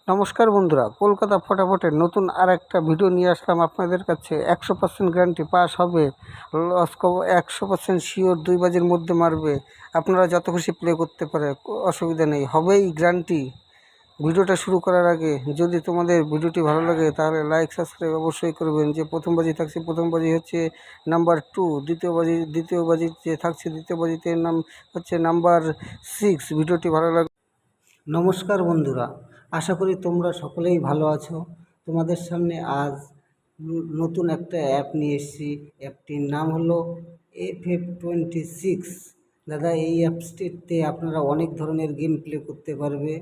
নমস্কার বন্ধুরা, কলকাতা ফটাফটের নতুন আর একটা ভিডিও নিয়ে আসলাম আপনাদের কাছে। 100% গ্যারান্টি পাস হবে, লস 100% শিওর, 2 বাজির মধ্যে মারবে। আপনারা যত খুশি প্লে করতে পারে, অসুবিধা নেই, হবেই গ্যারান্টি। ভিডিওটা শুরু করার আগে যদি তোমাদের ভিডিওটি ভালো লাগে তাহলে লাইক সাবস্ক্রাইব অবশ্যই করবেন। যে প্রথম বাজি থাকছে, প্রথম বাজি হচ্ছে নাম্বার 2, দ্বিতীয় বাজি যে থাকছে, দ্বিতীয় বাজিতে নাম হচ্ছে নাম্বার 6। ভিডিওটি ভালো লাগে। নমস্কার বন্ধুরা, আশা করি তোমরা সকলেই ভালো আছো। তোমাদের সামনে আজ নতুন একটা অ্যাপ নিয়ে এসেছি। অ্যাপটির নাম হলো FF26। দাদা, এই অ্যাপসটিতে আপনারা অনেক ধরনের গেম প্লে করতে পারবে,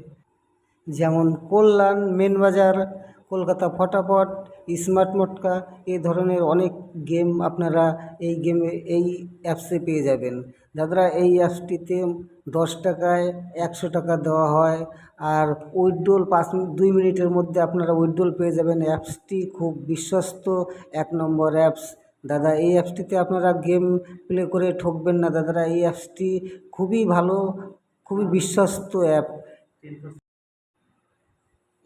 যেমন কল্যাণ, মেন বাজার, কলকাতা ফটাফট, স্মার্ট মটকা, এই ধরনের অনেক গেম আপনারা এই অ্যাপসে পেয়ে যাবেন। দাদারা, এই অ্যাপসটিতে 10 টাকায় 100 টাকা দেওয়া হয়, আর উইথড্রল 2 মিনিটের মধ্যে আপনারা উইথড্রল পেয়ে যাবেন। অ্যাপসটি খুব বিশ্বস্ত, 1 নম্বর অ্যাপস। দাদা, এই অ্যাপসটিতে আপনারা গেম প্লে করে ঠকবেন না। দাদারা, এই অ্যাপসটি খুবই ভালো, খুবই বিশ্বস্ত অ্যাপ।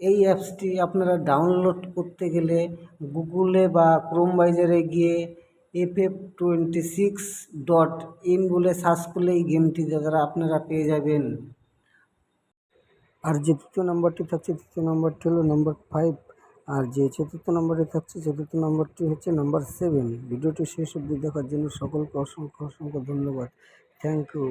এই অ্যাপসটি আপনারা ডাউনলোড করতে গেলে গুগলে বা ক্রোম ব্রাউজারে গিয়ে FF26.in বলে সার্চ করলে এই গেমটি দাদারা আপনারা পেয়ে যাবেন। আর যে তৃতীয় নম্বরটি থাকছে, তৃতীয় নম্বরটি হলো নাম্বার 5। আর যে চতুর্থ নম্বরে থাকছে, চতুর্থ নম্বরটি হচ্ছে নাম্বার 7। ভিডিওটি শেষ অবধি দেখার জন্য সকলকে অসংখ্য ধন্যবাদ। Thank you.